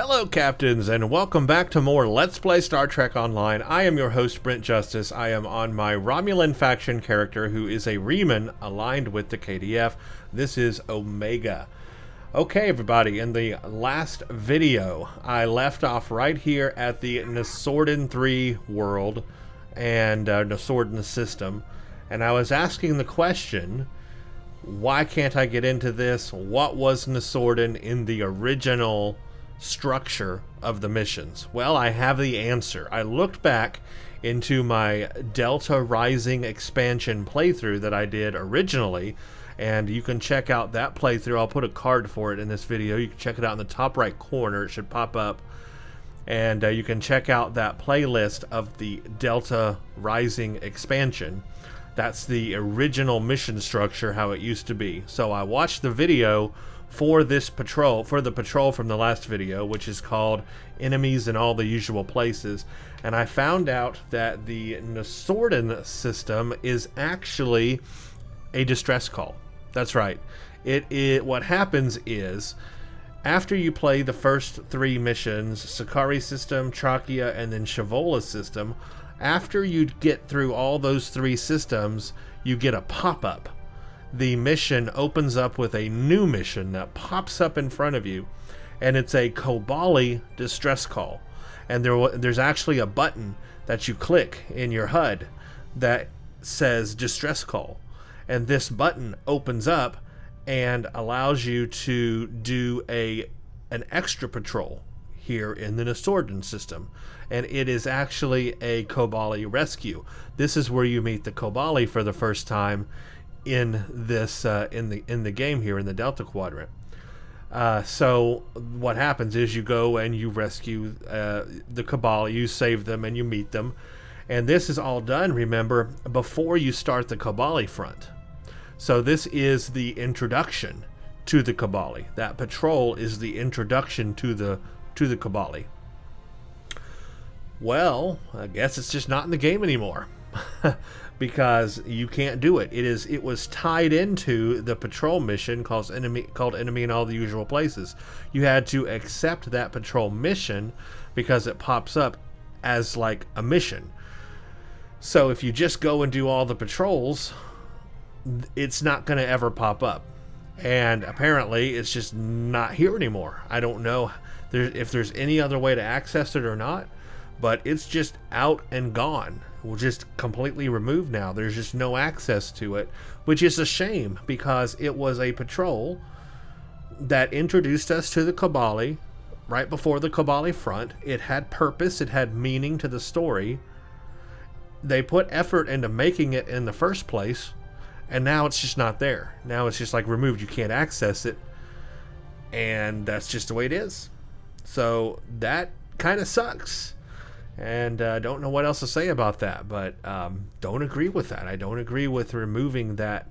Hello, Captains, and welcome back to more Let's Play Star Trek Online. I am your host, Brent Justice. I am on my Romulan faction character, who is a Reman aligned with the KDF. This is Omega. Okay, everybody, in the last video, I left off right here at the Nesordan 3 world and Nesordan system, and I was asking the question, why can't I get into this? What was Nesordan in the original structure of the missions? Well, I have the answer. I looked back into my Delta Rising expansion playthrough that I did originally, and you can check out that playthrough. I'll put a card for it in this video. You can check it out in the top right corner. It should pop up, and you can check out that playlist of the Delta Rising expansion. That's the original mission structure, how it used to be. So I watched the video for this patrol, for the patrol from the last video, which is called Enemies in All the Usual Places, and I found out that the Nesordan system is actually a distress call. That's right. What happens is, after you play the first 3 missions, Sakari system, Trachea, and then Shavola system, after you get through all those 3 systems, you get a pop-up. The mission opens up with a new mission that pops up in front of you, and it's a Kobali distress call. And there's actually a button that you click in your HUD that says distress call, and this button opens up and allows you to do an extra patrol here in the Nesordan system, and it is actually a Kobali rescue. This is where you meet the Kobali for the first time in this in the game here in the Delta Quadrant. So what happens is you go and you rescue the Kobali, you save them, and you meet them, and this is all done, remember, before you start the Kobali front. So this is the introduction to the Kobali. That patrol is the introduction to the Kobali. Well, I guess it's just not in the game anymore. Because you can't do it. It was tied into the patrol mission called Enemy in All the Usual Places. You had to accept that patrol mission because it pops up as like a mission. So if you just go and do all the patrols, it's not going to ever pop up. And apparently it's just not here anymore. I don't know if there's any other way to access it or not, but it's just out and gone. We'll just completely removed now. There's just no access to it, which is a shame because it was a patrol that introduced us to the Kobali right before the Kobali front. It had purpose, it had meaning to the story. They put effort into making it in the first place, and now it's just not there. Now it's just like removed. You can't access it, and that's just the way it is. So that kind of sucks. And I don't know what else to say about that, but don't agree with that. I don't agree with removing that.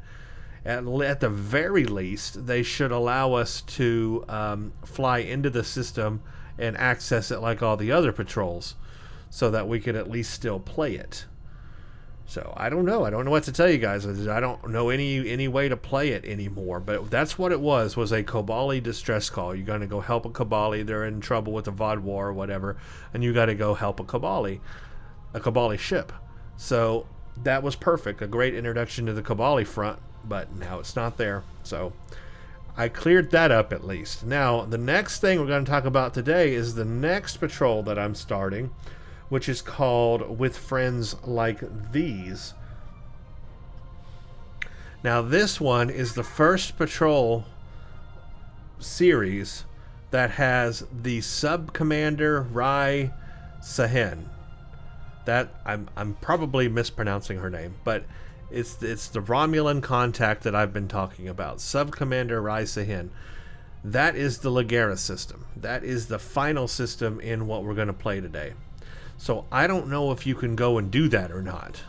At the very least, they should allow us to fly into the system and access it like all the other patrols, so that we could at least still play it. So I don't know. I don't know what to tell you guys. I don't know any way to play it anymore. But that's what it was a Kobali distress call. You're going to go help a Kobali. They're in trouble with the VOD war or whatever, and you got to go help a Kobali ship. So that was perfect. A great introduction to the Kobali front, but now it's not there. So I cleared that up at least. Now, the next thing we're going to talk about today is the next patrol that I'm starting, which is called With Friends Like These. Now this one is the first patrol series that has the sub-commander Rai Sahin. That I'm probably mispronouncing her name, but it's the Romulan contact that I've been talking about. Sub-commander Rai Sahin. That is the Ligera system. That is the final system in what we're going to play today. So I don't know if you can go and do that or not.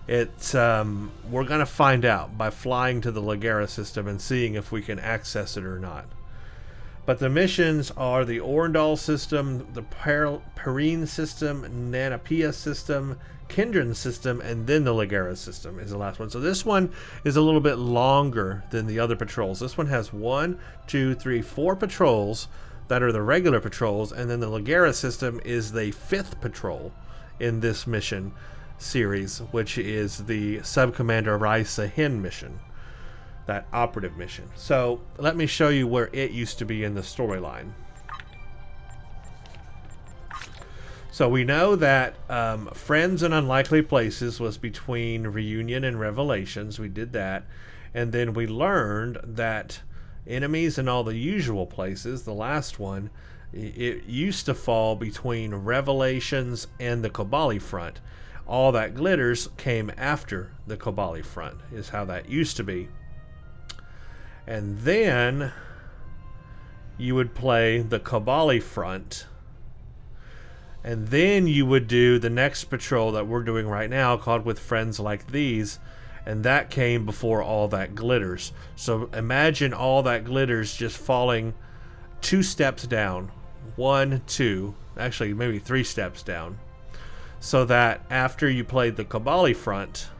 It's we're going to find out by flying to the Ligera system and seeing if we can access it or not. But the missions are the Orndal system, the Perrine system, Nanapia system, Kindred system, and then the Ligera system is the last one. So this one is a little bit longer than the other patrols. This one has 4 patrols that are the regular patrols, and then the Ligera system is the 5th patrol in this mission series, which is the Sub-Commander Raisa Hin mission, that operative mission. So let me show you where it used to be in the storyline. So we know that Friends in Unlikely Places was between Reunion and Revelations. We did that. And then we learned that Enemies in All the Usual Places, the last one, it used to fall between Revelations and the Kobali front. All That Glitters came after the Kobali front, is how that used to be. And then you would play the Kobali front, and then you would do the next patrol that we're doing right now called With Friends Like These, and that came before All That Glitters. So imagine All That Glitters just falling 2 steps down. 1, 2, actually maybe 3 steps down. So that after you played the Kobali front,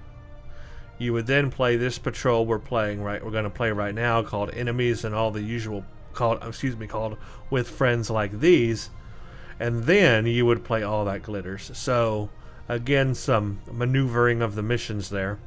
you would then play this patrol we're going to play right now, called Enemies and All the Usual, called With Friends Like These. And then you would play All That Glitters. So, again, some maneuvering of the missions there.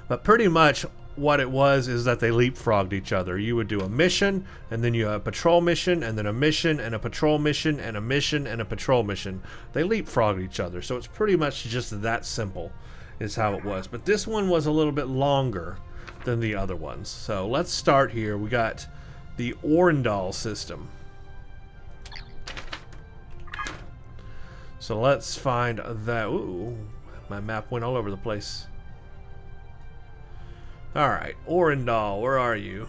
But pretty much what it was is that they leapfrogged each other. You would do a mission, and then you have a patrol mission, and then a mission, and a patrol mission, and a mission, and a patrol mission. They leapfrogged each other. So it's pretty much just that simple is how it was. But this one was a little bit longer than the other ones. So let's start here. We got the Orendal system. So let's find that. Ooh, my map went all over the place. Alright, Orendal, where are you?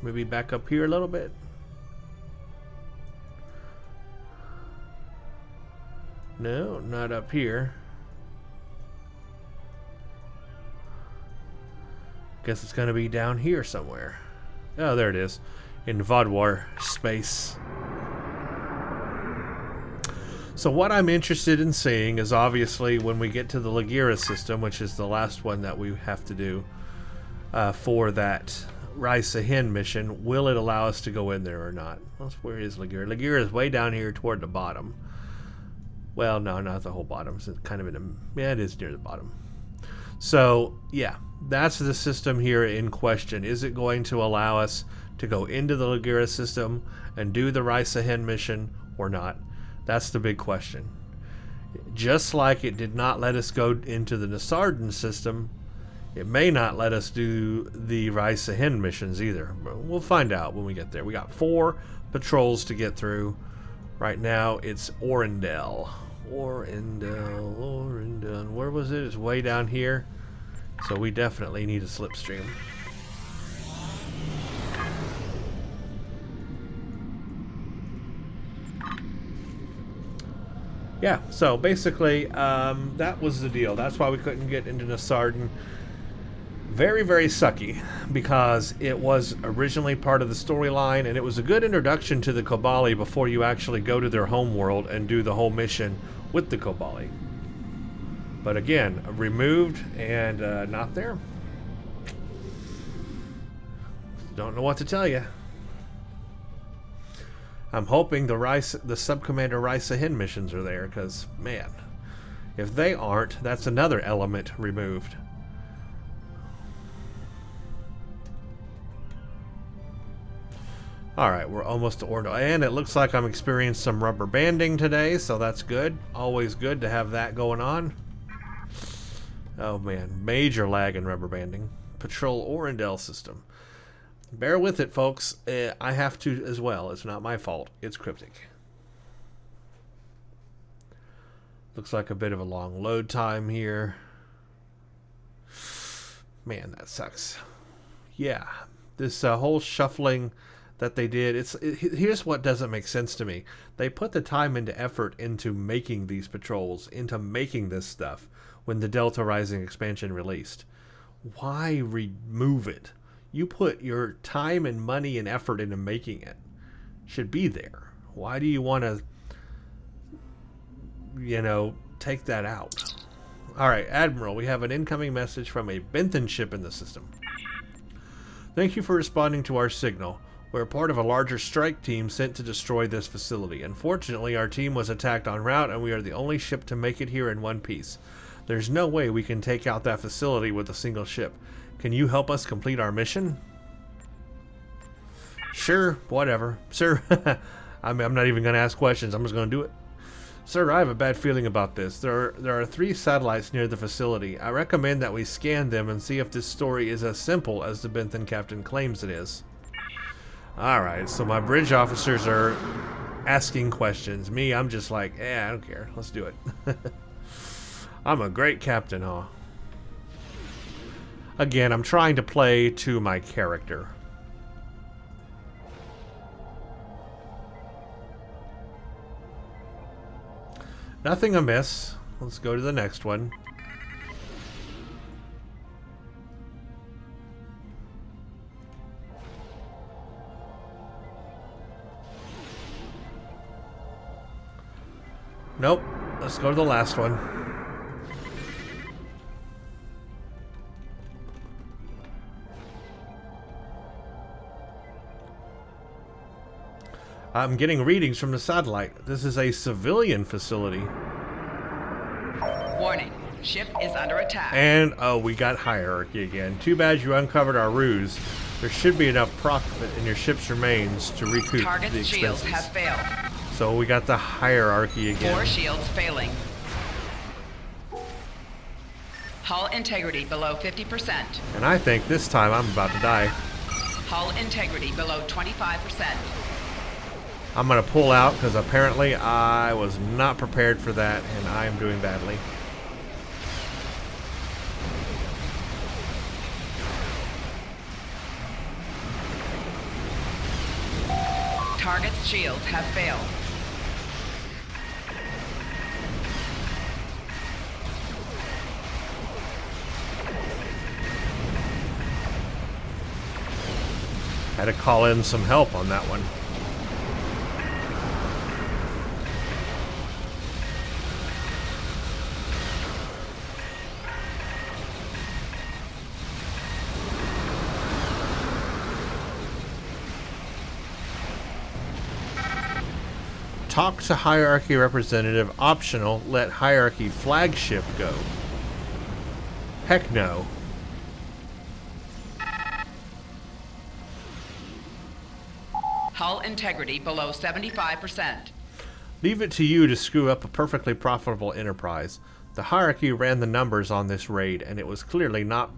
Maybe back up here a little bit. No, not up here. Guess it's gonna be down here somewhere. Oh, there it is. In Vodwar space. So what I'm interested in seeing is obviously when we get to the Ligera system, which is the last one that we have to do for that Raisa Hin mission, will it allow us to go in there or not? Where is Ligera? Ligera is way down here toward the bottom. Well, no, not the whole bottom. It's kind of yeah, it is near the bottom. So, yeah, that's the system here in question. Is it going to allow us to go into the Ligera system and do the Raisa Hin mission or not? That's the big question. Just like it did not let us go into the Nasardan system, it may not let us do the Raisa Hin missions either. But we'll find out when we get there. We got 4 patrols to get through. Right now, it's Orendal. Orendal. Where was it? It's way down here. So we definitely need a slipstream. Yeah, so basically, that was the deal. That's why we couldn't get into Nasardan. Very, very sucky, because it was originally part of the storyline, and it was a good introduction to the Kobali before you actually go to their home world and do the whole mission with the Kobali. But again, removed and not there. Don't know what to tell you. I'm hoping the Sub-Commander Raisa Hin missions are there, because, man, if they aren't, that's another element removed. Alright, we're almost to Orendal, and it looks like I'm experiencing some rubber banding today, so that's good. Always good to have that going on. Oh man, major lag in rubber banding. Patrol Orendal system. Bear with it, folks. I have to as well. It's not my fault. It's Cryptic. Looks like a bit of a long load time here. Man, that sucks. Yeah, this whole shuffling that they did, here's what doesn't make sense to me. They put the time and effort into making these patrols, into making this stuff when the Delta Rising expansion released. Why remove it? You put your time and money and effort into making it. Should be there. Why do you want to, take that out? Alright, Admiral, we have an incoming message from a Benthan ship in the system. Thank you for responding to our signal. We're part of a larger strike team sent to destroy this facility. Unfortunately, our team was attacked en route, and we are the only ship to make it here in one piece. There's no way we can take out that facility with a single ship. Can you help us complete our mission? Sure, whatever. Sir, I'm not even going to ask questions. I'm just going to do it. Sir, I have a bad feeling about this. There are 3 satellites near the facility. I recommend that we scan them and see if this story is as simple as the Benthan captain claims it is. Alright, so my bridge officers are asking questions. Me, I'm just like, I don't care. Let's do it. I'm a great captain, huh? Again, I'm trying to play to my character. Nothing amiss. Let's go to the next one. Nope. Let's go to the last one. I'm getting readings from the satellite. This is a civilian facility. Warning. Ship is under attack. And, oh, we got hierarchy again. Too bad you uncovered our ruse. There should be enough profit in your ship's remains to recoup Target's the expenses. shields have failed. So we got the hierarchy again. 4 shields failing. Hull integrity below 50%. And I think this time I'm about to die. Hull integrity below 25%. I'm going to pull out because apparently I was not prepared for that and I am doing badly. Target's shields have failed. Had to call in some help on that one. Talk to hierarchy representative optional. Let hierarchy flagship go. Heck no. Hull integrity below 75%. Leave it to you to screw up a perfectly profitable enterprise. The hierarchy ran the numbers on this raid, and it was clearly not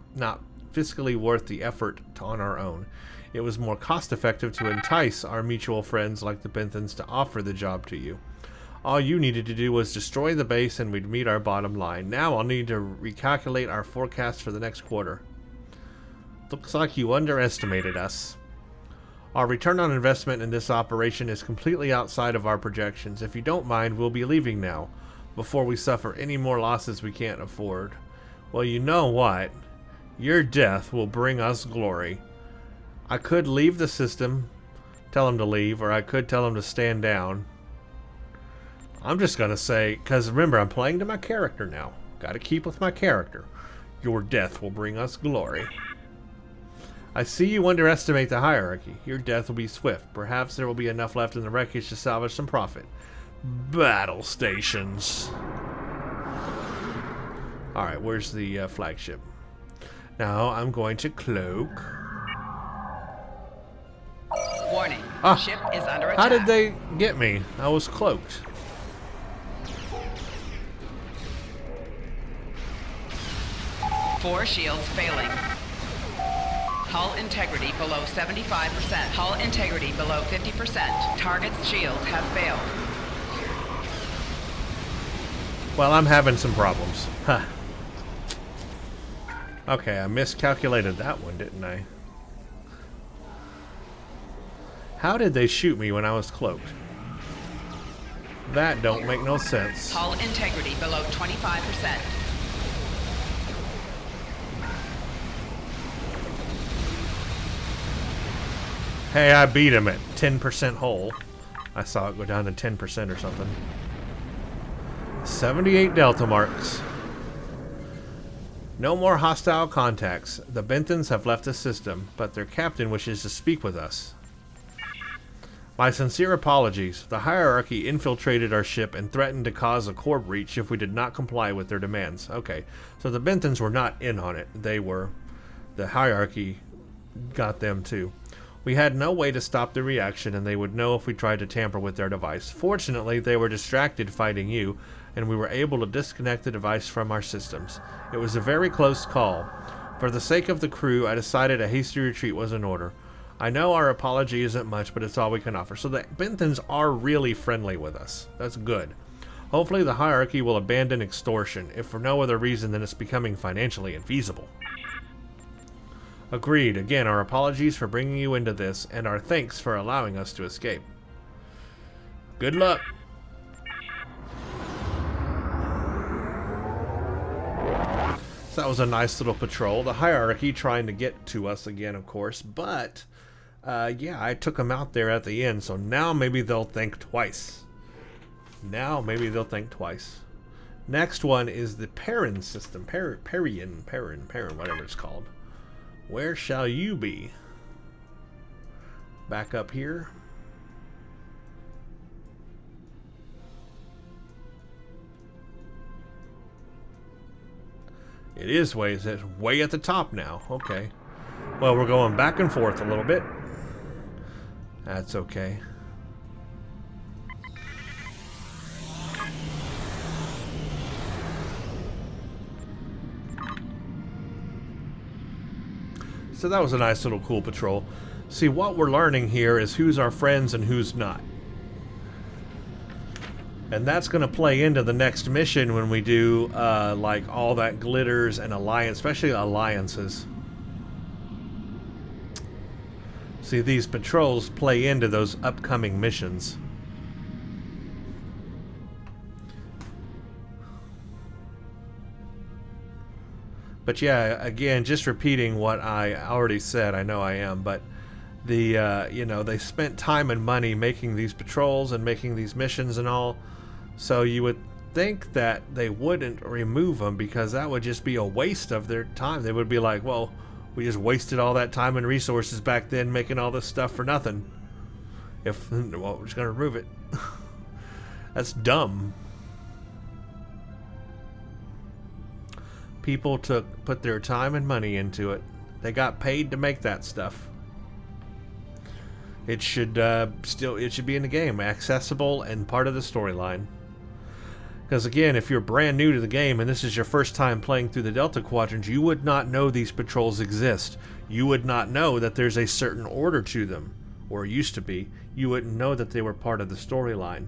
fiscally worth the effort on our own. It was more cost-effective to entice our mutual friends like the Benthans to offer the job to you. All you needed to do was destroy the base and we'd meet our bottom line. Now I'll need to recalculate our forecast for the next quarter. Looks like you underestimated us. Our return on investment in this operation is completely outside of our projections. If you don't mind, we'll be leaving now, before we suffer any more losses we can't afford. Well, you know what? Your death will bring us glory. I could leave the system, tell him to leave, or I could tell him to stand down. I'm just going to say, because remember, I'm playing to my character now. Got to keep with my character. Your death will bring us glory. I see you underestimate the hierarchy. Your death will be swift. Perhaps there will be enough left in the wreckage to salvage some profit. Battle stations. Alright, where's the flagship? Now I'm going to cloak. Warning. Ship is under attack. How did they get me? I was cloaked. Four shields failing. Hull integrity below 75%. Hull integrity below 50%. Target's shields have failed. Well, I'm having some problems. Huh. Okay, I miscalculated that one, didn't I? How did they shoot me when I was cloaked? That don't make no sense. Hull integrity below 25%. Hey, I beat him at 10% hull. I saw it go down to 10% or something. 78 delta marks. No more hostile contacts. The Benthans have left the system, but their captain wishes to speak with us. My sincere apologies. The hierarchy infiltrated our ship and threatened to cause a core breach if we did not comply with their demands. Okay, so the Benthans were not in on it. They were. The hierarchy got them too. We had no way to stop the reaction, and they would know if we tried to tamper with their device. Fortunately, they were distracted fighting you, and we were able to disconnect the device from our systems. It was a very close call. For the sake of the crew, I decided a hasty retreat was in order. I know our apology isn't much, but it's all we can offer. So the Benthans are really friendly with us. That's good. Hopefully the hierarchy will abandon extortion, if for no other reason than it's becoming financially infeasible. Agreed. Again, our apologies for bringing you into this, and our thanks for allowing us to escape. Good luck. So that was a nice little patrol. The hierarchy trying to get to us again, of course, but yeah, I took them out there at the end, so now maybe they'll think twice. Next one is the Perrin system. Perrin, whatever it's called. Where shall you be? Back up here. It is way at the top now. Okay. Well, we're going back and forth a little bit. That's okay. So that was a nice little cool patrol. See, what we're learning here is who's our friends and who's not. And that's going to play into the next mission when we do, like, all that glitters and alliance, especially alliances. See, these patrols play into those upcoming missions. But yeah, again, just repeating what I already said, I know I am, but the, you know, they spent time and money making these patrols and making these missions and all, so you would think that they wouldn't remove them because that would just be a waste of their time. They would be like, well, we just wasted all that time and resources back then making all this stuff for nothing. Well, we're just going to remove it. That's dumb. People put their time and money into it. They got paid to make that stuff. It should it should be in the game, accessible and part of the storyline. Because again, if you're brand new to the game and this is your first time playing through the Delta Quadrants, you would not know these patrols exist. You would not know that there's a certain order to them, or used to be. You wouldn't know that they were part of the storyline,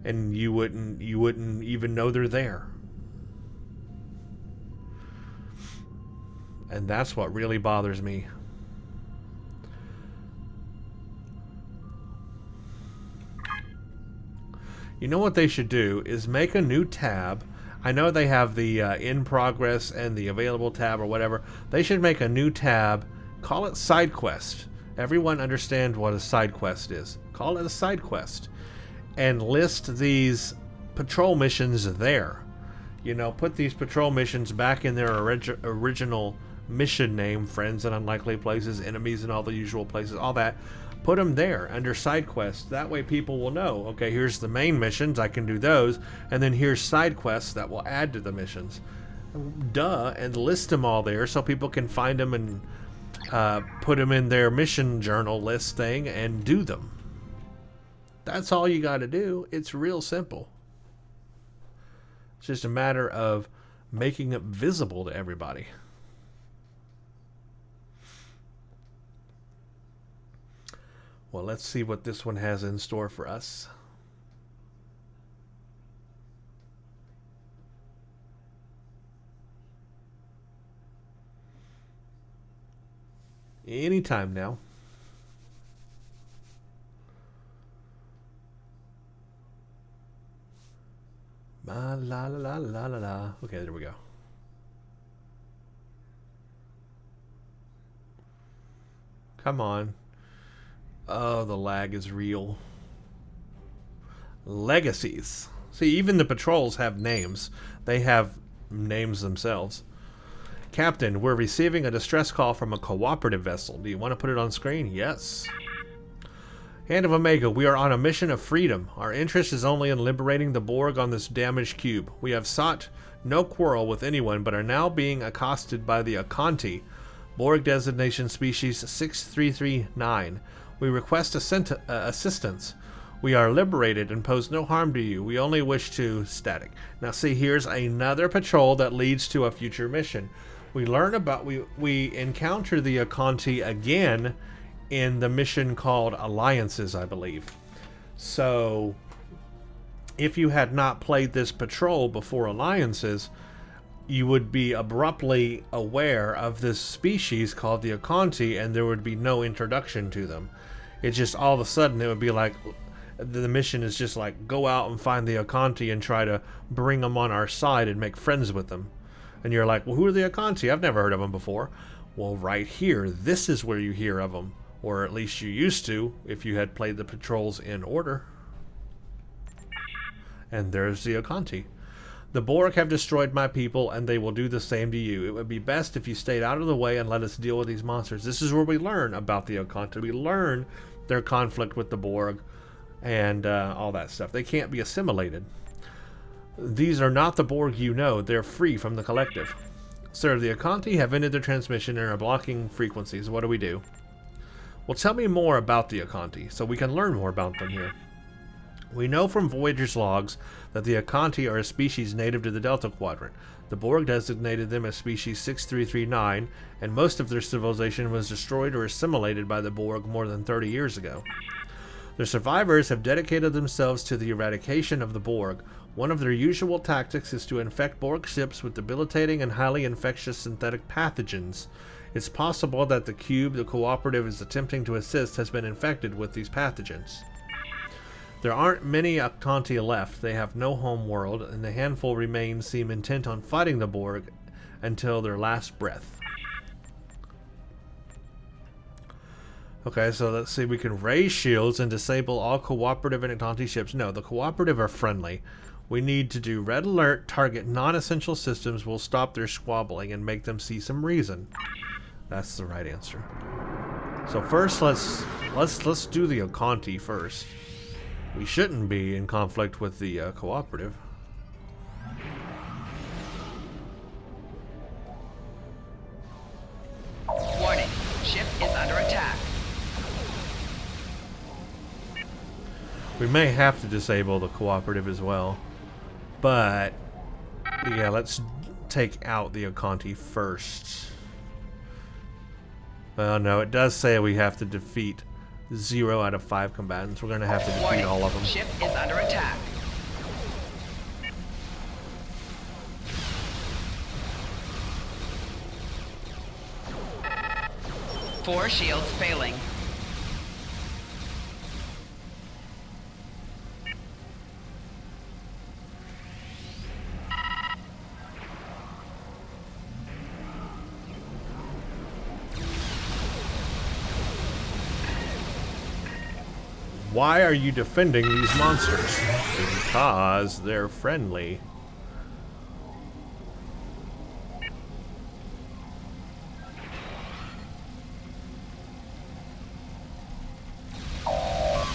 and you wouldn't even know they're there. And that's what really bothers me. You know what they should do is make a new tab. I know they have the in progress and the available tab or whatever. They should make a new tab. Call it side quest. Everyone understand what a side quest is. Call it a side quest. And list these patrol missions there. You know, put these patrol missions back in their original mission name, friends in unlikely places, enemies in all the usual places, all that. Put them there under side quests. That way people will know, okay, here's the main missions, I can do those, and then here's side quests that will add to the missions. Duh, and list them all there so people can find them and put them in their mission journal list thing and do them. That's all you got to do. It's real simple. It's just a matter of making it visible to everybody. Well, let's see what this one has in store for us. Anytime now. La la la la la la. Okay, there we go. Come on. Oh, the lag is real. Legacies. See, even the patrols have names. They have names themselves. Captain, we're receiving a distress call from a cooperative vessel. Do you want to put it on screen? Yes. Hand of Omega, we are on a mission of freedom. Our interest is only in liberating the Borg on this damaged cube. We have sought no quarrel with anyone, but are now being accosted by the Akanti, Borg designation species 6339. We request assistance. We are liberated and pose no harm to you. We only wish to... Static. Now see, here's another patrol that leads to a future mission. We learn about... We encounter the Akanti again in the mission called Alliances, I believe. So, if you had not played this patrol before Alliances, you would be abruptly aware of this species called the Akanti, and there would be no introduction to them. It's just all of a sudden it would be like... The mission is just like, go out and find the Akanti and try to bring them on our side and make friends with them. And you're like, well, who are the Akanti? I've never heard of them before. Well, right here, this is where you hear of them. Or at least you used to, if you had played the patrols in order. And there's the Akanti. The Borg have destroyed my people, and they will do the same to you. It would be best if you stayed out of the way and let us deal with these monsters. This is where we learn about the Akanti. We learn their conflict with the Borg. And all that stuff. They can't be assimilated. These are not the Borg you know. They're free from the collective. Sir, the Akanti have ended their transmission and are blocking frequencies. What do we do? Well, tell me more about the Akanti, so we can learn more about them here. We know from Voyager's logs that the Akanti are a species native to the Delta Quadrant. The Borg designated them as species 6339, and most of their civilization was destroyed or assimilated by the Borg more than 30 years ago. Their survivors have dedicated themselves to the eradication of the Borg. One of their usual tactics is to infect Borg ships with debilitating and highly infectious synthetic pathogens. It's possible that the cube the cooperative is attempting to assist has been infected with these pathogens. There aren't many Akanti left. They have no home world, and the handful remain seem intent on fighting the Borg until their last breath. Okay, so let's see. We can raise shields and disable all cooperative and Akanti ships. No, the cooperative are friendly. We need to do red alert, target non-essential systems. Will stop their squabbling and make them see some reason. That's the right answer. So first, let's do the Akanti first. We shouldn't be in conflict with the cooperative. Warning, ship is under attack. We may have to disable the cooperative as well. But, yeah, let's take out the Akanti first. Well, no, it does say we have to defeat 0 out of 5 combatants. We're going to have to defeat all of them. Ship is under attack. Four shields failing. Why are you defending these monsters? Because they're friendly.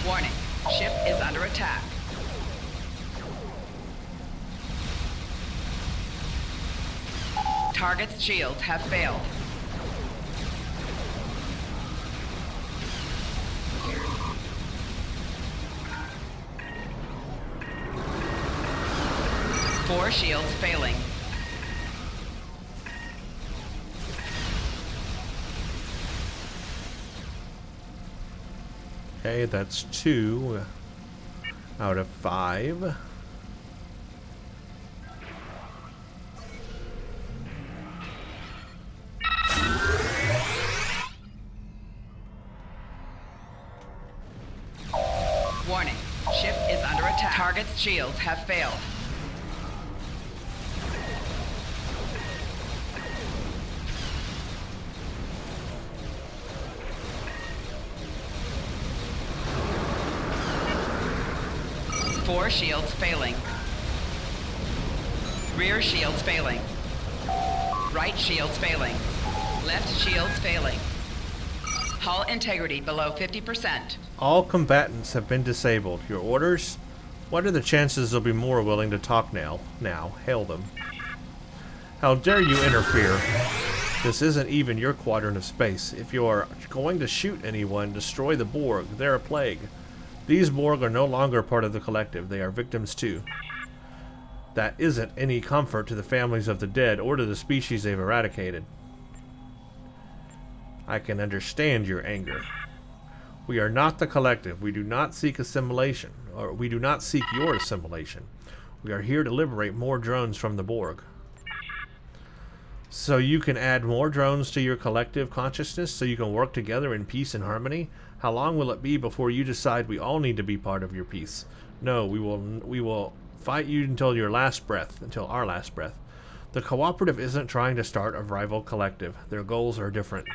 Warning, ship is under attack. Target's shields have failed. Four shields failing. Okay, that's 2 out of 5. Warning, ship is under attack. Target's shields have failed. Four shields failing. Rear shields failing. Right shields failing. Left shields failing. Hull integrity below 50%. All combatants have been disabled. Your orders? What are the chances they'll be more willing to talk now? Hail them. How dare you interfere? This isn't even your quadrant of space. If you are going to shoot anyone, destroy the Borg. They're a plague. These Borg are no longer part of the collective. They are victims too. That isn't any comfort to the families of the dead or to the species they've eradicated. I can understand your anger. We are not the collective. We do not seek assimilation, or we do not seek your assimilation. We are here to liberate more drones from the Borg. So you can add more drones to your collective consciousness so you can work together in peace and harmony? How long will it be before you decide we all need to be part of your peace? No, we will fight you until our last breath. The cooperative isn't trying to start a rival collective. Their goals are different.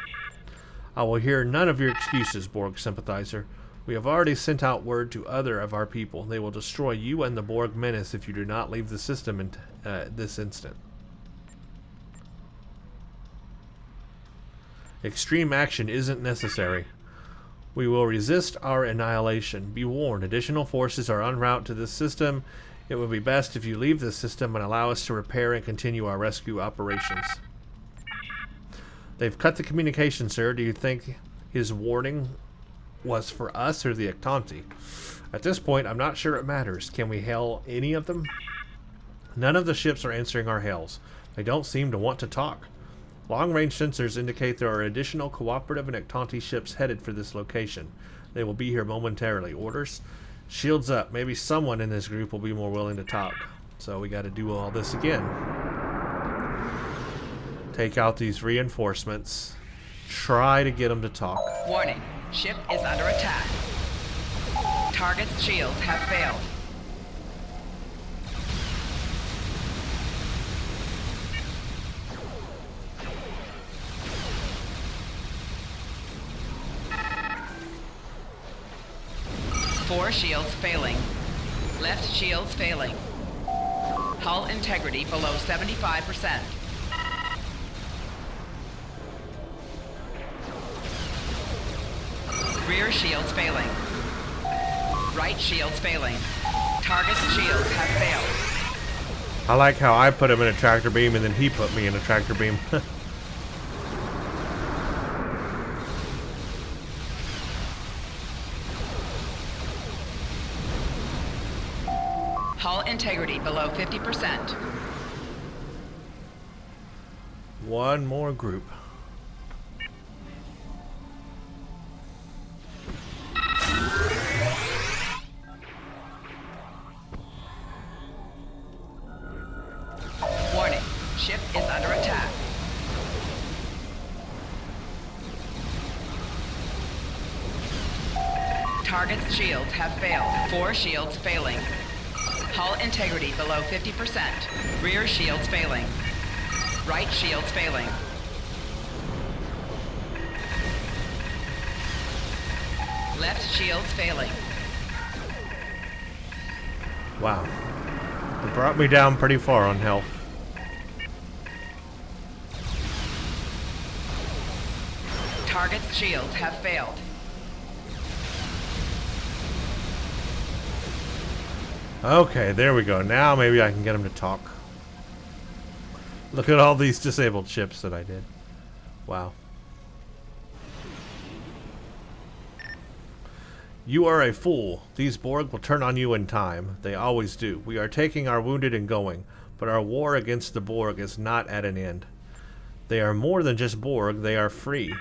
I will hear none of your excuses, Borg sympathizer. We have already sent out word to other of our people. They will destroy you and the Borg menace if you do not leave the system in this instant. Extreme action isn't necessary. We will resist our annihilation. Be warned, additional forces are en route to this system. It would be best if you leave this system and allow us to repair and continue our rescue operations. They've cut the communication, sir. Do you think his warning was for us or the Ectanti? At this point, I'm not sure it matters. Can we hail any of them? None of the ships are answering our hails. They don't seem to want to talk. Long-range sensors indicate there are additional cooperative and Ectanti ships headed for this location. They will be here momentarily. Orders? Shields up. Maybe someone in this group will be more willing to talk. So we got to do all this again. Take out these reinforcements. Try to get them to talk. Warning. Ship is under attack. Target's shields have failed. Four shields failing. Left shields failing. Hull integrity below 75%. Rear shields failing. Right shields failing. Target's shields have failed. I like how I put him in a tractor beam and then he put me in a tractor beam. Hull integrity below 50%. One more group. Warning. Ship is under attack. Target's shields have failed. Four shields failing. Hull integrity below 50%. Rear shields failing. Right shields failing. Left shields failing. Wow. It brought me down pretty far on health. Target's shields have failed. Okay, there we go. Now maybe I can get him to talk. Look at all these disabled ships that I did. Wow. You are a fool. These Borg will turn on you in time. They always do. We are taking our wounded and going, but our war against the Borg is not at an end. They are more than just Borg. They are free.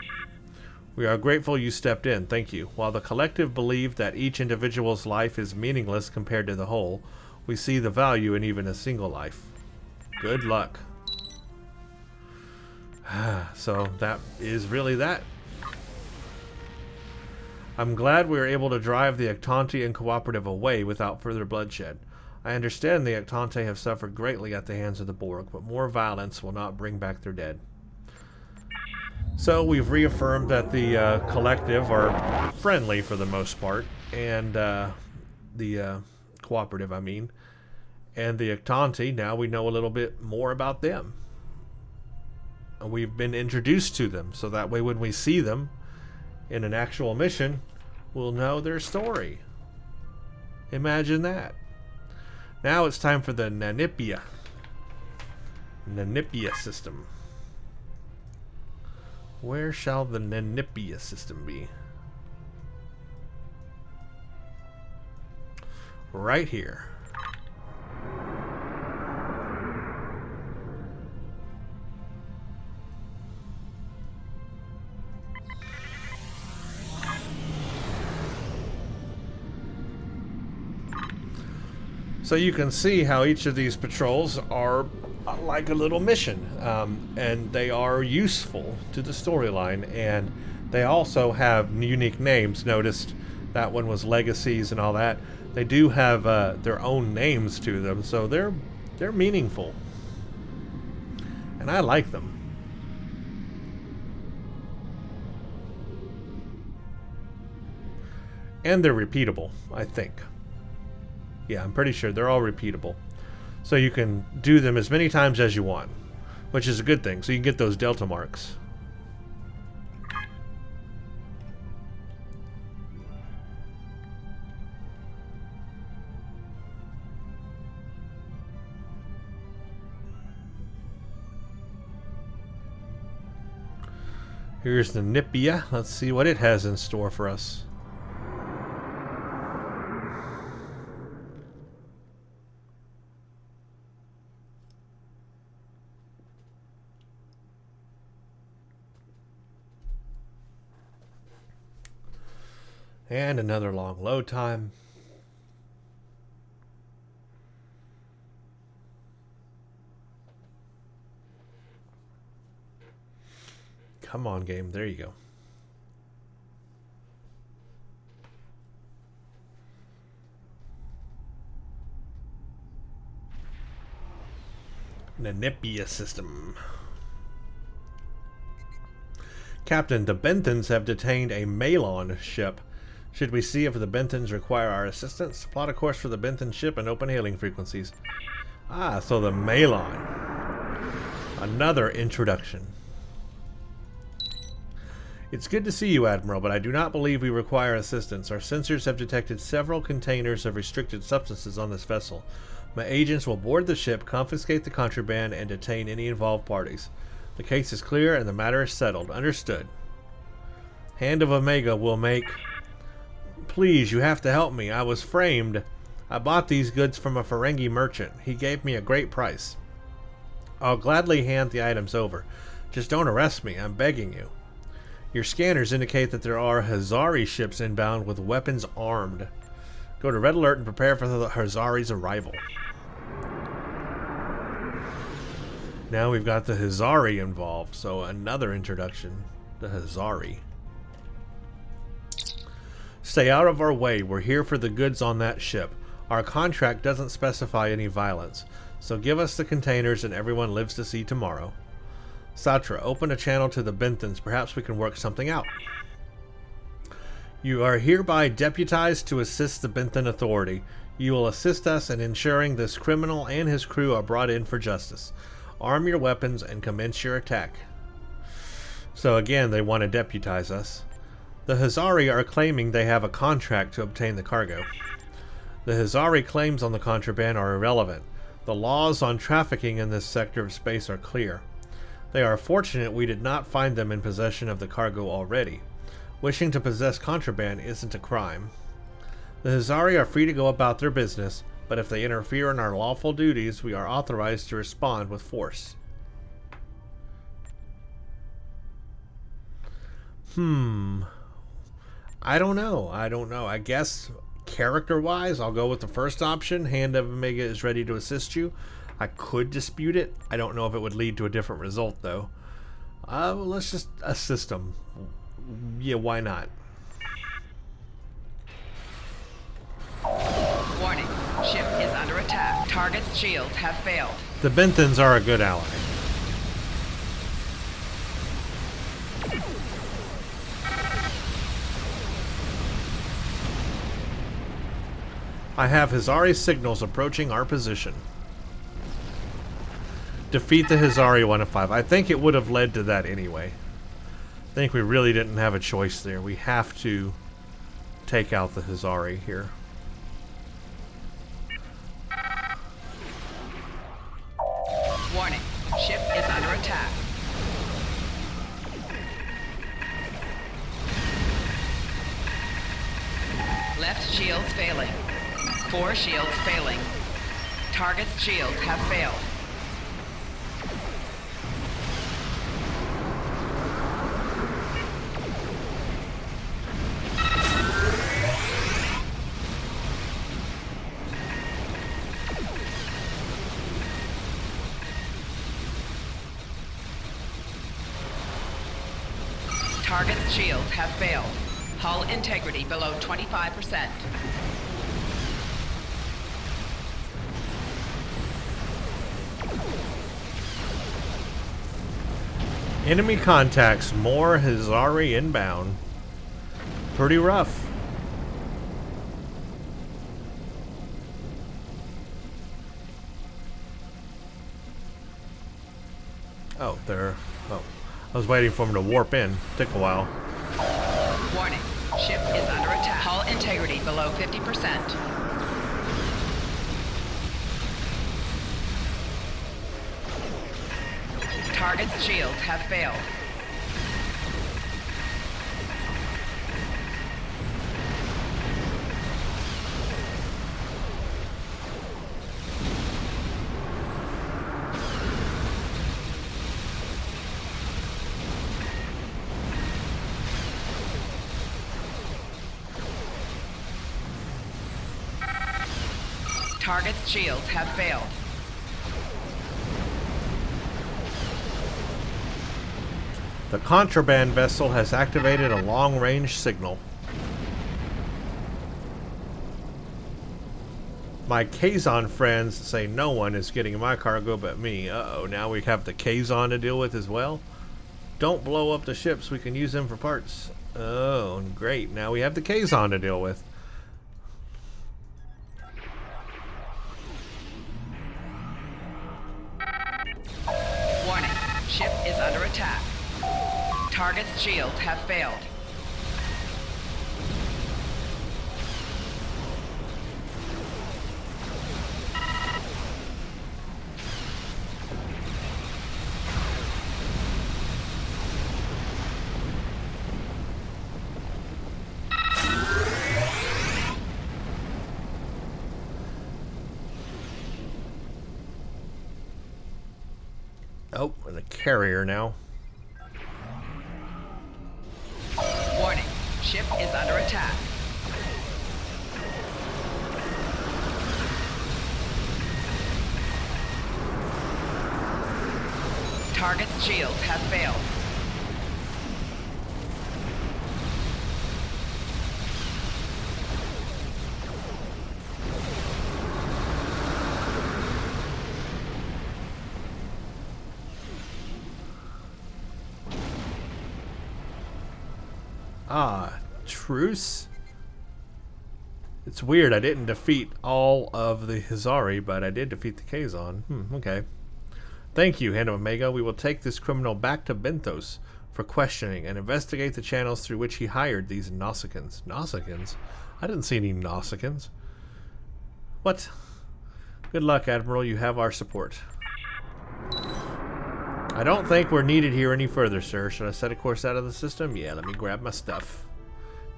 We are grateful you stepped in. Thank you. While the collective believe that each individual's life is meaningless compared to the whole, we see the value in even a single life. Good luck. So that is really that. I'm glad we were able to drive the Ectanti and Cooperative away without further bloodshed. I understand the Ectanti have suffered greatly at the hands of the Borg, but more violence will not bring back their dead. So we've reaffirmed that the Collective are friendly for the most part, and the Cooperative, I mean. And the Ectanti, now we know a little bit more about them. And we've been introduced to them, so that way when we see them, in an actual mission, we'll know their story. Imagine that. Now it's time for the Nanipia system. Where shall the Nanipia system be? Right here. So you can see how each of these patrols are like a little mission, and they are useful to the storyline, and they also have unique names. Noticed that one was Legacies and all that. They do have their own names to them, so they're meaningful, and I like them. And they're repeatable, I think. Yeah, I'm pretty sure they're all repeatable. So you can do them as many times as you want, which is a good thing. So you can get those delta marks. Here's the Nipia. Let's see what it has in store for us. And another long load time. Come on, game. There you go. Nanipia system. Captain, the Benthans have detained a Malon ship. Should we see if the Benthans require our assistance? Plot a course for the Benthan ship and open hailing frequencies. Ah, so the Malon. Another introduction. It's good to see you, Admiral, but I do not believe we require assistance. Our sensors have detected several containers of restricted substances on this vessel. My agents will board the ship, confiscate the contraband, and detain any involved parties. The case is clear and the matter is settled. Understood. Hand of Omega will make... Please, you have to help me. I was framed. I bought these goods from a Ferengi merchant. He gave me a great price. I'll gladly hand the items over. Just don't arrest me. I'm begging you. Your scanners indicate that there are Hazari ships inbound with weapons armed. Go to Red Alert and prepare for the Hazari's arrival. Now we've got the Hazari involved, so another introduction. The Hazari. Stay out of our way. We're here for the goods on that ship. Our contract doesn't specify any violence, so give us the containers and everyone lives to see tomorrow. Satra, open a channel to the Benthans. Perhaps we can work something out. You are hereby deputized to assist the Benthan Authority. You will assist us in ensuring this criminal and his crew are brought in for justice. Arm your weapons and commence your attack. So again, they want to deputize us. The Hazari are claiming they have a contract to obtain the cargo. The Hazari claims on the contraband are irrelevant. The laws on trafficking in this sector of space are clear. They are fortunate we did not find them in possession of the cargo already. Wishing to possess contraband isn't a crime. The Hazari are free to go about their business, but if they interfere in our lawful duties, we are authorized to respond with force. I don't know. I guess character-wise, I'll go with the first option. Hand of Omega is ready to assist you. I could dispute it. I don't know if it would lead to a different result, though. Let's just assist them. Yeah, why not? Warning. Ship is under attack. Target's shields have failed. The Benthans are a good ally. I have Hazari signals approaching our position. Defeat the Hazari 1 of 5. I think it would have led to that anyway. think we really didn't have a choice there. We have to take out the Hizari here. Warning. Ship is under attack. Left shields failing. 4 shields failing. Target's shields have failed. Target's shields have failed. Hull integrity below 25%. Enemy contacts, more Hizari inbound. Pretty rough. Oh, they're... Oh. I was waiting for them to warp in. Took a while. Warning. Ship is under attack. Hull integrity below 50%. Target's shields have failed. Target's shields have failed. The contraband vessel has activated a long-range signal. My Kazon friends say no one is getting my cargo but me. Uh-oh, now we have the Kazon to deal with as well? Don't blow up the ships, we can use them for parts. Oh, great. Now we have the Kazon to deal with. Warning. Ship is under attack. Target's shields have failed. Oh, and a carrier now. Warning. Ship is under attack. Target's shields have failed. Ah, truce? It's weird, I didn't defeat all of the Hizari, but I did defeat the Kazon. Okay. Thank you, Hand of Omega. We will take this criminal back to Benthos for questioning and investigate the channels through which he hired these Nausicaans. Nausicaans? I didn't see any Nausicaans. What? Good luck, Admiral. You have our support. I don't think we're needed here any further, sir. Should I set a course out of the system? Yeah, let me grab my stuff.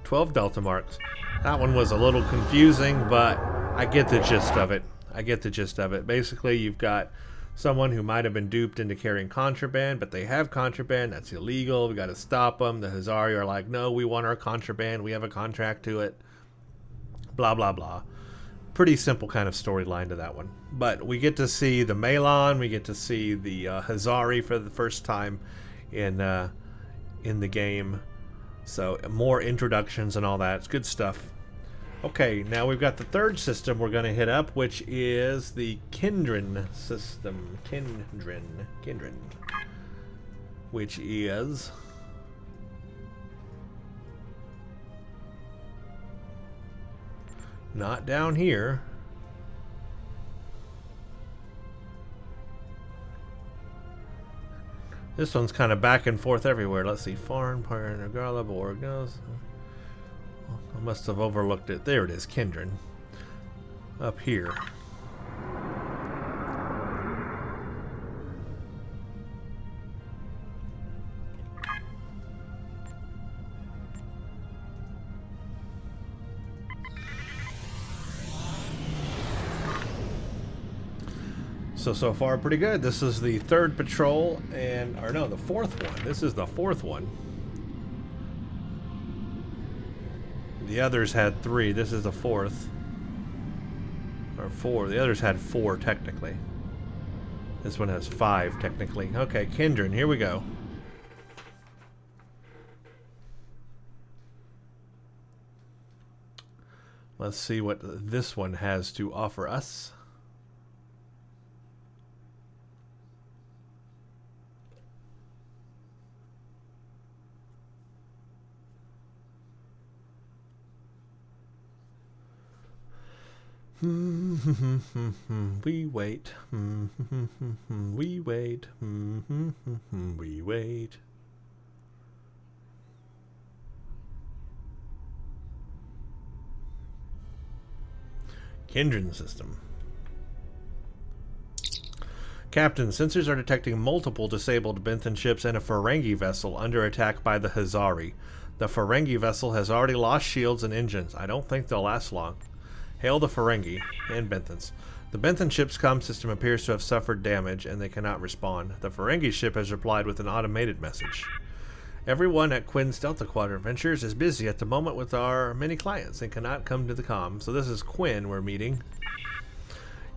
12 Delta marks. That one was a little confusing, but I get the gist of it. I get the gist of it. Basically, you've got someone who might have been duped into carrying contraband, but they have contraband. That's illegal. We got to stop them. The Hizari are like, no, we want our contraband. We have a contract to it. Blah, blah, blah. Pretty simple kind of storyline to that one. But we get to see the Malon, we get to see the Hizari for the first time in the game. So more introductions and all that. It's good stuff. Okay, now we've got the third system we're going to hit up, which is the Kindred system. Kindred. Which is... not down here. This one's kind of back and forth everywhere. Let's see. Foreign, Parnagala, Borgos. I must have overlooked it. There it is, Kindred. Up here. So far pretty good. This is the third patrol, or no, the fourth one. This is the fourth one. The others had 3. This is the fourth. Or 4. The others had 4 technically. This one has 5 technically. Okay, Kindred, here we go. Let's see what this one has to offer us. We wait. We wait. We wait. Kindred system. Captain, sensors are detecting multiple disabled Benthan ships and a Ferengi vessel under attack by the Hazari. The Ferengi vessel has already lost shields and engines. I don't think they'll last long. Hail the Ferengi and Benthans. The Benthan ship's comm system appears to have suffered damage and they cannot respond. The Ferengi ship has replied with an automated message. Everyone at Quinn's Delta Quadrant Ventures is busy at the moment with our many clients and cannot come to the comm. So this is Quinn we're meeting.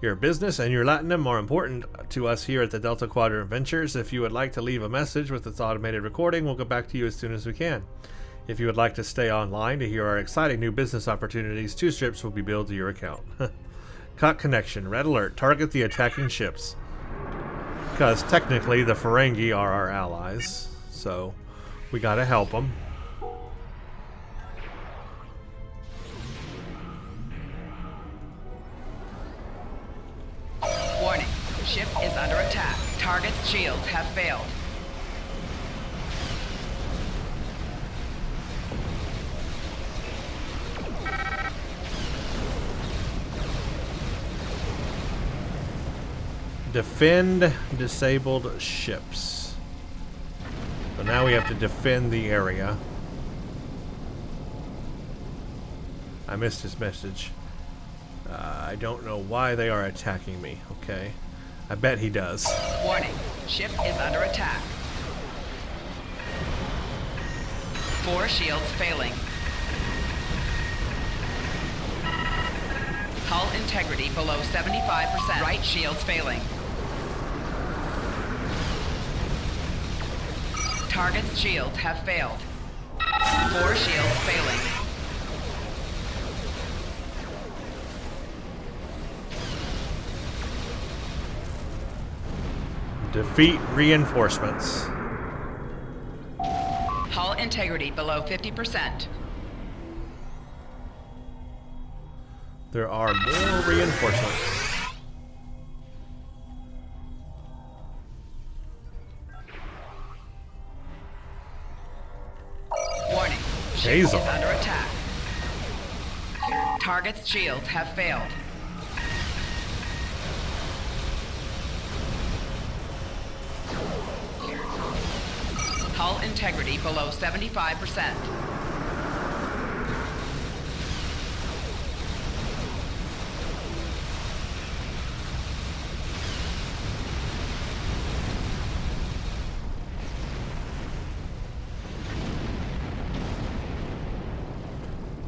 Your business and your Latinum are important to us here at the Delta Quadrant Ventures. If you would like to leave a message with its automated recording, we'll get back to you as soon as we can. If you would like to stay online to hear our exciting new business opportunities, 2 strips will be billed to your account. Cut connection. Red alert. Target the attacking ships. Because technically the Ferengi are our allies. So we gotta help them. Warning. Ship is under attack. Target's shields have failed. Defend disabled ships. So now we have to defend the area. I missed his message. I don't know why they are attacking me. Okay. I bet he does. Warning. Ship is under attack. 4 shields failing. Hull integrity below 75%. Right shields failing. Target's shields have failed. 4 shields failing. Defeat reinforcements. Hull integrity below 50%. There are more reinforcements. Warning. Ship is Hazel. under attack. Target's shields have failed. Hull integrity below 75%.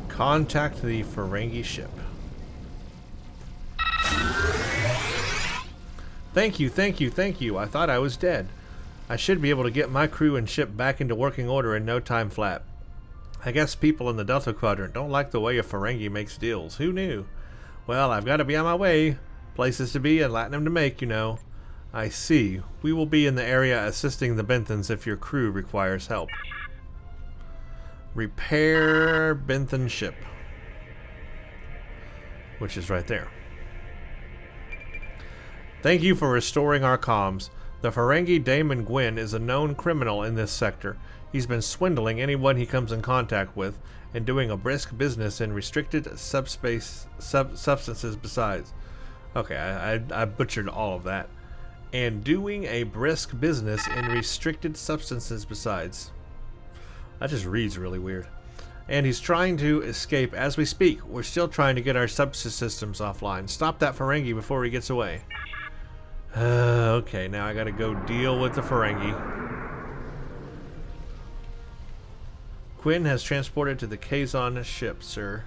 Contact the Ferengi ship. Thank you, thank you, thank you. I thought I was dead. I should be able to get my crew and ship back into working order in no time flat. I guess people in the Delta Quadrant don't like the way a Ferengi makes deals. Who knew? Well, I've got to be on my way. Places to be and Latinum to make, you know. I see. We will be in the area assisting the Benthans if your crew requires help. Repair Benthan ship. Which is right there. Thank you for restoring our comms. The Ferengi Damon Gwyn is a known criminal in this sector. He's been swindling anyone he comes in contact with, and doing a brisk business in restricted substances besides. Okay, I butchered all of that. And doing a brisk business in restricted substances besides. That just reads really weird. And he's trying to escape as we speak. We're still trying to get our subsystems offline. Stop that Ferengi before he gets away. Okay, now I gotta go deal with the Ferengi. Quinn has transported to the Kazon ship, sir.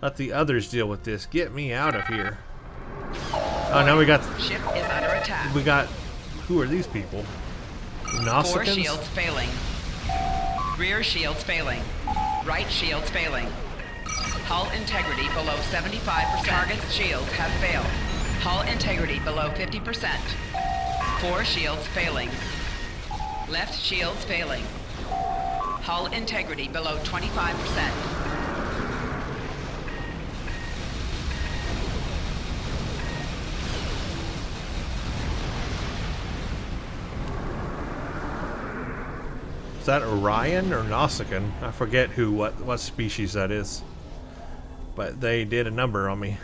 Let the others deal with this. Get me out of here. Oh, now we got... Ship is under attack. We got... Who are these people? Nausicaans? 4 shields failing. Rear shields failing. Right shields failing. Hull integrity below 75%. Target's shields have failed. Hull integrity below 50%. 4 shields failing. Left shields failing. Hull integrity below 25%. Is that Orion or Nausicaan? I forget what species that is. But they did a number on me.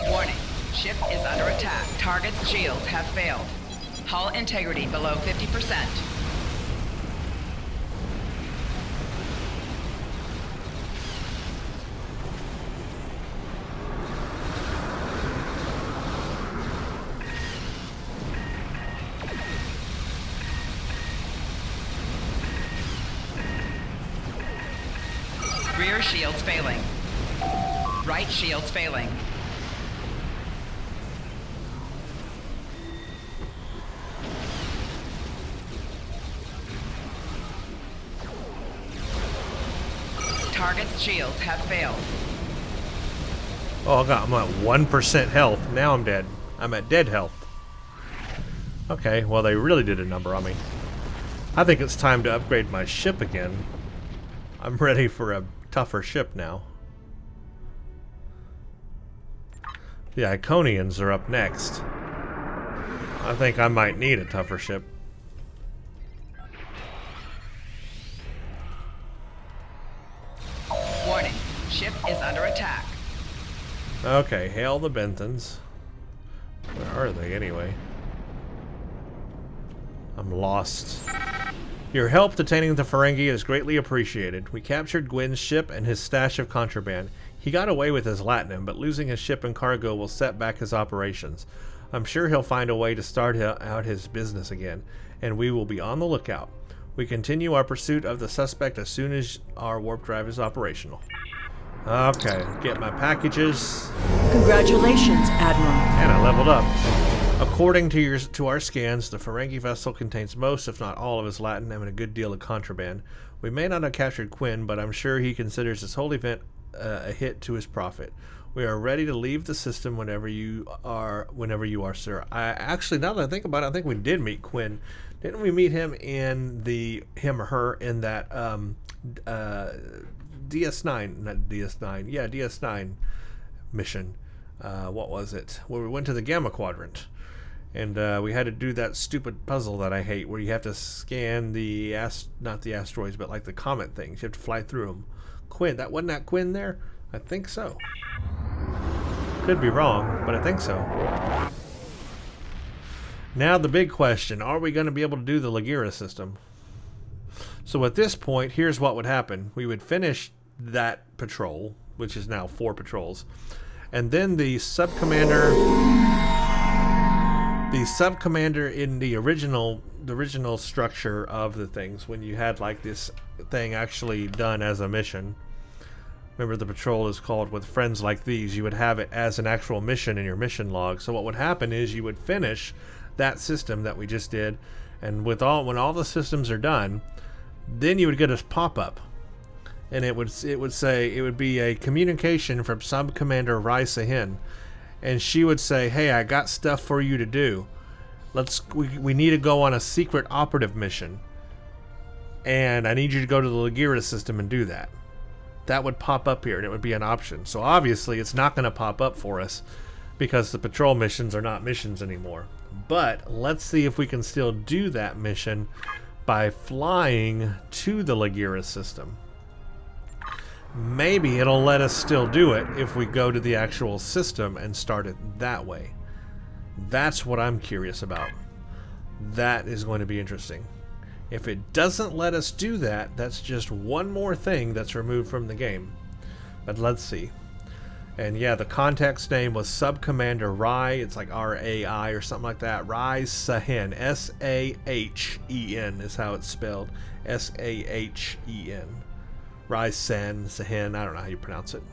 Warning. Ship is under attack. Target's shields have failed. Hull integrity below 50%. Rear shields failing. Right shields failing. Target's shields have failed. Oh, I'm at 1% health. Now I'm dead. I'm at dead health. Okay, well they really did a number on me. I think it's time to upgrade my ship again. I'm ready for a tougher ship now. The Iconians are up next. I think I might need a tougher ship. Warning. Ship is under attack. Okay, hail the Benthans. Where are they anyway? I'm lost. Your help detaining the Ferengi is greatly appreciated. We captured Gwyn's ship and his stash of contraband. He got away with his latinum, but losing his ship and cargo will set back his operations. I'm sure he'll find a way to start out his business again, and we will be on the lookout. We continue our pursuit of the suspect as soon as our warp drive is operational. Okay, get my packages. Congratulations, Admiral. And I leveled up. According to our scans, the Ferengi vessel contains most, if not all, of his latinum and a good deal of contraband. We may not have captured Quinn, but I'm sure he considers this whole event a hit to his profit. We are ready to leave the system whenever you are, sir. I actually, now that I think about it, I think we did meet Quinn. Didn't we meet him in him or her in that DS9, not DS9, yeah, DS9 mission. What was it? Where we went to the Gamma Quadrant. And we had to do that stupid puzzle that I hate, where you have to scan not the asteroids, but like the comet things. You have to fly through them. Quinn, wasn't that Quinn there? I think so. Could be wrong, but I think so. Now the big question, are we going to be able to do the Lagira system? So at this point, here's what would happen. We would finish that patrol, which is now 4 patrols, and then the sub-commander in the original structure of the things, when you had like this thing actually done as a mission. Remember, the patrol is called With Friends Like These. You would have it as an actual mission in your mission log. So what would happen is you would finish that system that we just did, and when all the systems are done, then you would get a pop-up, and it would say, it would be a communication from Sub-Commander Risa Hin, and she would say, hey, I got stuff for you to do. We need to go on a secret operative mission, and I need you to go to the Lagira system and do that. that would pop up here and it would be an option. So obviously it's not going to pop up for us because the patrol missions are not missions anymore. But let's see if we can still do that mission by flying to the Lagira system. Maybe it'll let us still do it if we go to the actual system and start it that way. That's what I'm curious about. That is going to be interesting. If it doesn't let us do that, that's just one more thing that's removed from the game. But let's see. And yeah, the context name was Sub-Commander Rai. It's like R-A-I or something like that. Rai Sahen. S-A-H-E-N is how it's spelled. S-A-H-E-N. Rai Sahen. I don't know how you pronounce it.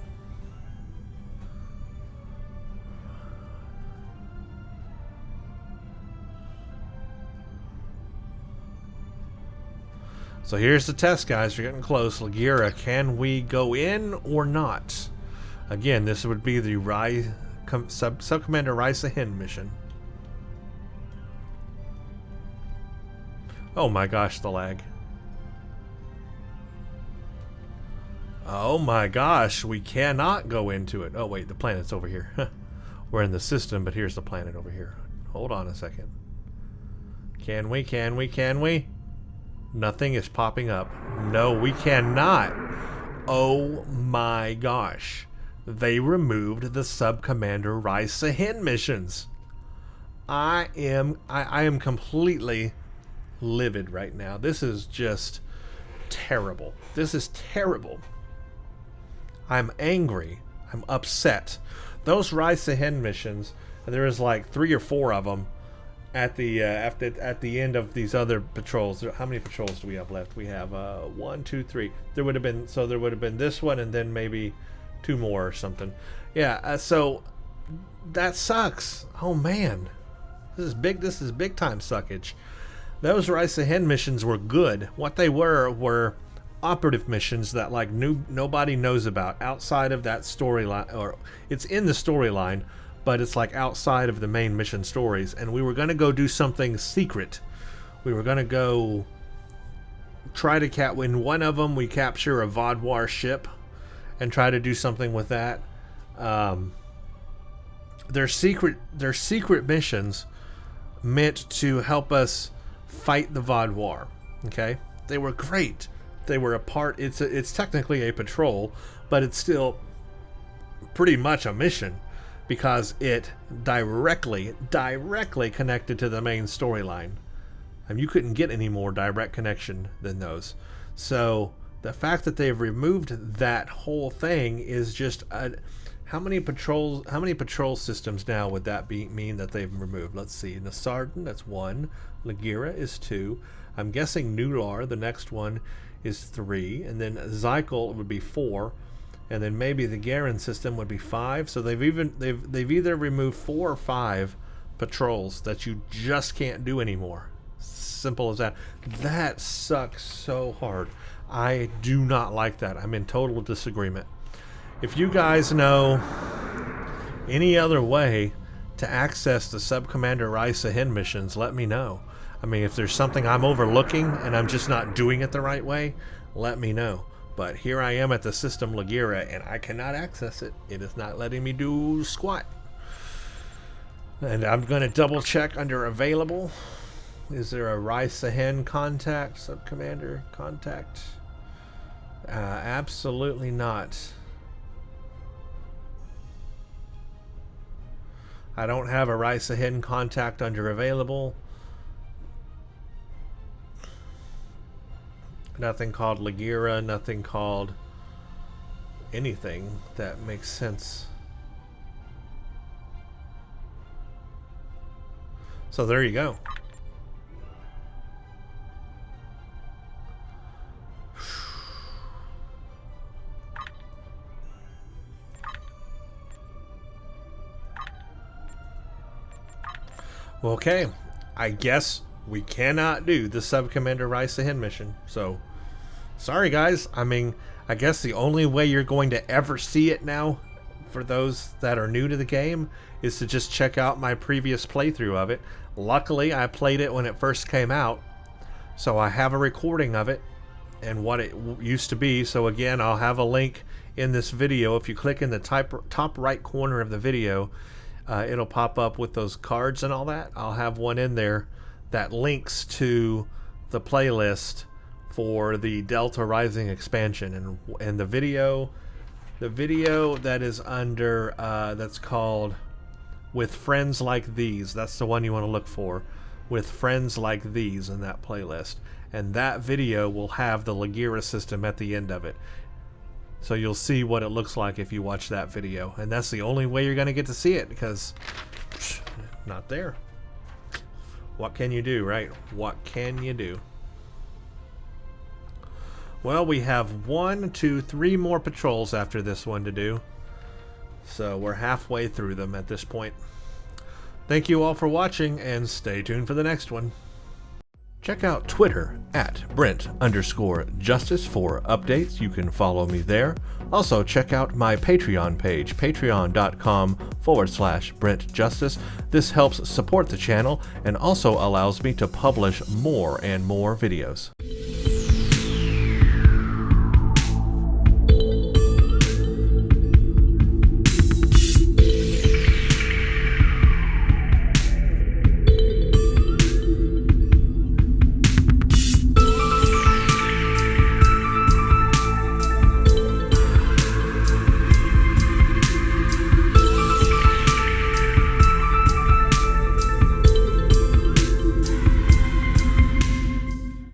So here's the test, guys. We're getting close. Lagira, can we go in or not? Again, this would be the Sub-Commander Rai Sahen mission. Oh my gosh, the lag. Oh my gosh, we cannot go into it. Oh wait, the planet's over here. We're in the system, but here's the planet over here. Hold on a second. Can we? Nothing is popping up. No, we cannot. Oh my gosh. They removed the Sub-Commander Rai Sahen missions. I am completely livid right now. This is just terrible. This is terrible. I'm angry. I'm upset. Those Rai Sahen missions, there is like 3 or 4 of them at the end of these other patrols. How many patrols do we have left? We have 1, 2, 3. There would have been this one and then maybe 2 more or something. Yeah, so that sucks. Oh man. This is big time suckage. Those Rai Sahen missions were good. What they were operative missions that like nobody knows about outside of that storyline, or it's in the storyline, but it's like outside of the main mission stories. And we were going to go do something secret. We were going to go try to in one of them we capture a Vodwar ship and try to do something with that. They're secret missions meant to help us fight the Vodwar. Okay, they were great. They were a part. It's technically a patrol, but it's still pretty much a mission because it directly connected to the main storyline. And you couldn't get any more direct connection than those. So the fact that they've removed that whole thing is just how many patrol systems now would that mean that they've removed? Let's see. Nasardan, that's 1. Lagira is 2. I'm guessing Nular, the next one, is 3, and then Zykel would be 4, and then maybe the Garen system would be 5. So they've either removed 4 or 5 patrols that you just can't do anymore. Simple as that. That sucks so hard. I do not like that. I'm in total disagreement. If you guys know any other way to access the Sub-Commander Rai Sahen missions, let me know. I mean, if there's something I'm overlooking and I'm just not doing it the right way, let me know. But here I am at the system Lagira and I cannot access it. It is not letting me do squat. And I'm going to double check under available. Is there a Rai Sahen contact, Sub-Commander contact? Absolutely not. I don't have a Rai Sahen contact under available. Nothing called Lagira, nothing called anything that makes sense. So there you go. Okay, I guess we cannot do the Sub-Commander Rai Sahen mission. So, sorry guys. I mean, I guess the only way you're going to ever see it now, for those that are new to the game, is to just check out my previous playthrough of it. Luckily, I played it when it first came out, so I have a recording of it. and what it used to be. So again, I'll have a link in this video. If you click in the top right corner of the video, it'll pop up with those cards and all that. I'll have one in there that links to the playlist for the Delta Rising expansion, and the video that is under that's called With Friends Like These. That's the one you want to look for, With Friends Like These, in that playlist. And that video will have the Lagira system at the end of it. So you'll see what it looks like if you watch that video. And that's the only way you're going to get to see it, because not there. What can you do, right? What can you do? Well, we have 1, 2, 3 more patrols after this one to do. So we're halfway through them at this point. Thank you all for watching, and stay tuned for the next one. Check out Twitter at Brent_Justice for updates. You can follow me there. Also, check out my Patreon page, patreon.com/Brent Justice. This helps support the channel and also allows me to publish more and more videos.